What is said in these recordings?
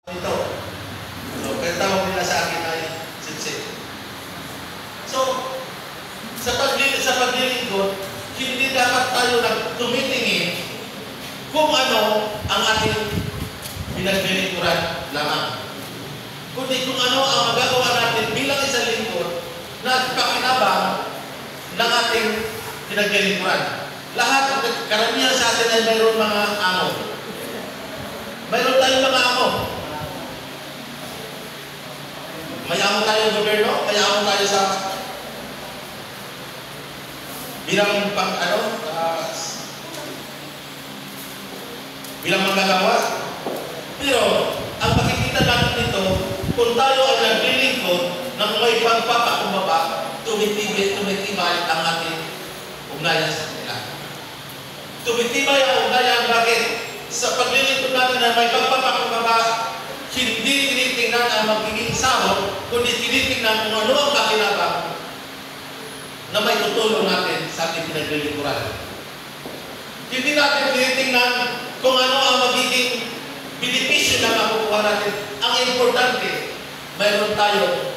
Ito. So, kaya tawag nila sa akin ay sipsip. So, sa paglilingkod, hindi dapat tayo tumitingin kung ano ang ating pinaglilingkuran lamang. Kundi kung ano ang magagawa natin bilang isang lingkod na pakinabang ng ating pinaglilingkuran. Lahat, karamihan sa atin ay mayroon mga amo. Mayroon tayong mga amo. May amo tayo sa gobyerno, may amo tayo sa bilang bilang manggagawa. Pero ang makikita natin dito, kung tayo ay naglilingkod ng may pagpapakumbaba, tumitibay ang ating ugnayan sa kanila. Tumitibay ang ugnayan. Bakit? Sa paglilingkod natin na may pagpapakumbaba, hindi tinitingnan ang magiging sahod, kundi tinitingnan kung ano ang kakinabang na may tutulong natin sa ating pinaglilingkuran. Hindi natin tinitingnan kung ano ang magiging benepisyo na makukuha natin. Ang importante, mayroon tayo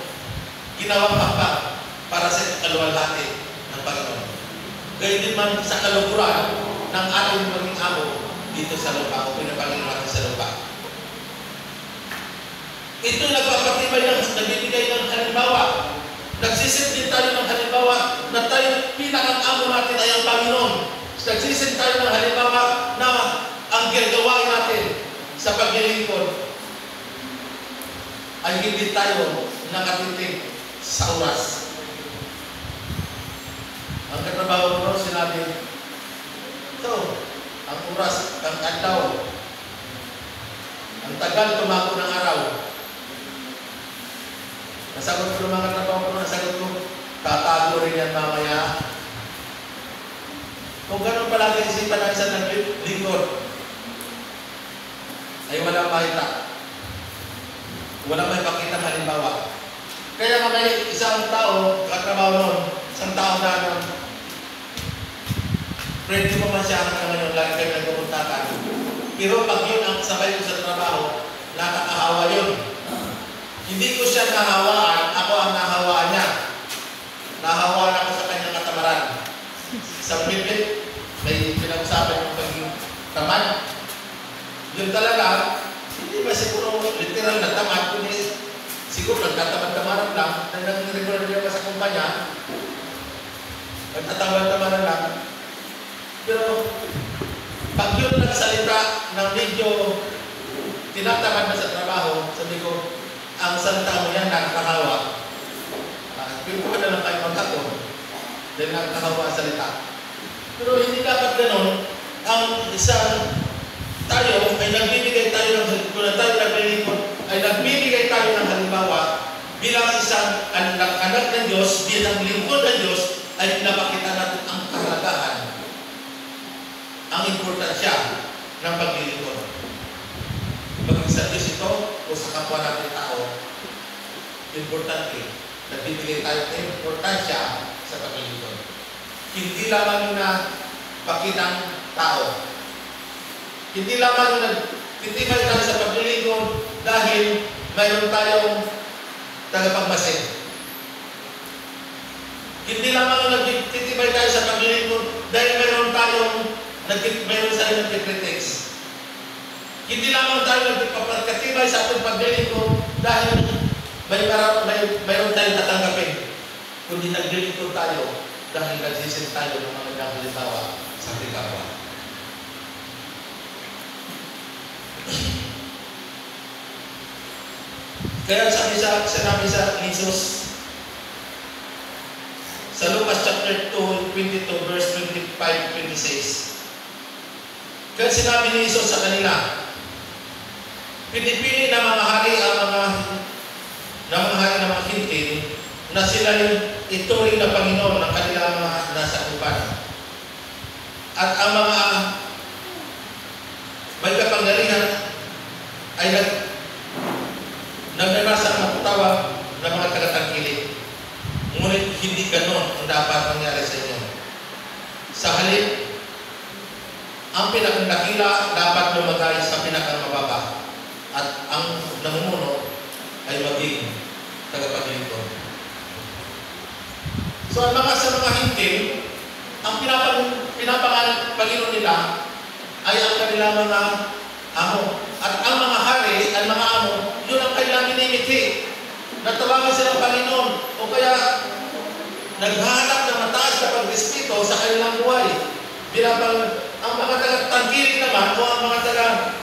ginawang hakbang para sa kaluwalhati ng Panginoon. Gayun din man sa kaluguran ng ating maging amo dito sa lupa o pinapanginoon natin sa lupa. Ito nagpapatibay ng nagbibigay ng halimbawa. Nagsisit din tayo ng halimbawa na tayo pinakang-amo natin ay ang Panginoon. Nagsisit tayo ng halimbawa na ang ginagawa natin sa paglilingkod ay hindi tayo nakatitig sa oras. Ang katrabaho ko noon sinabi, ito, ang oras, ang adlaw, ang tagal tumako ng araw. Nasagot ko ng mga trabaho ko, nasagot ko, tatago rin yan mamaya. Kung ganun palagi isipan ng isang naglingkod, ay walang makita. Walang may pakitang halimbawa. Kaya nga may isang tao, katrabaho noon, isang tao na friend ko man siya hanggang ngayon, lagi kayo nagpupuntakan. Pero pag yun ang sabay ko sa trabaho, nakakahawa yun. Hindi ko siya nahawaan, ako ang nahawaan niya. Nahawaan ako sa kanyang katamaran. Sa Biblia, may pinag-usapan yung pagiging tamad. Yun talaga, hindi ba siguro literal na tamad, kundi siguro nagtatamad-tamaran lang, na nag-regular niya sa kumpanya, nagtatamad-tamaran lang. Pero, pag yun nagsalita ng medyo tinatamad na sa trabaho, sabi ko, ang salita mo yan, nakakahawa. Pero ko na lang kayo magkatong dahil nakakahawa ang salita. Pero hindi dapat ganon. Ang isang tayo ay nagbibigay tayo ng kung tayo naglilingkod, ay nagbibigay tayo ng halimbawa bilang isang anak ng Diyos, bilang lingkod ng Diyos, ay pinapakita natin ang kahalagahan, ang importansya ng paglilingkod. Maging sa Diyos ito o sa kapwa natin tao, importante, nagbibigay tayo ng importansya sa paglilingkod. Hindi lamang yung napakitang tao. Hindi lamang yung nagtitibay tayo sa paglilingkod dahil mayroon tayong tagapagmasid. Hindi lamang yung nagtitibay tayo sa paglilingkod dahil mayroon tayo nagtikritics. Hindi lamang tayo nagpapagkatibay sa ating paglilingkod dahil mayroon tayong tatanggapin. Kundi naglilingkod tayo dahil nagsisit tayo ng magandang halimbawa sa ating kapwa. Kaya sinabi sa Jesus sa Lucas chapter 2, 22, verse 25-26. Kaya sinabi ni Jesus sa kanila, pinipili na mga hari ng mga hintil na sila yung ituring na Panginoon ng kanilang mga nasakupan. At ang mga may kapangyarihan ay nagdarasa ng tawag ng mga tagatangkilik. Ngunit hindi ganon ang dapat mangyari sa inyo. Sa halip, ang pinakandakila dapat lumagay sa pinakamababa at ang ang namumuno ay maging tagapagligod. So ang sa mga hindi, ang pinapangalan Panginoon nila ay ang kanilang mga amo. At ang mga hari, ang mga amo, yun ang kanilang minimiti. Natawagan silang Panginoon o kaya naghahanap ng mataas na pagrespeto sa kanilang buhay. Ang mga taga-tangkilik naman o ang mga taga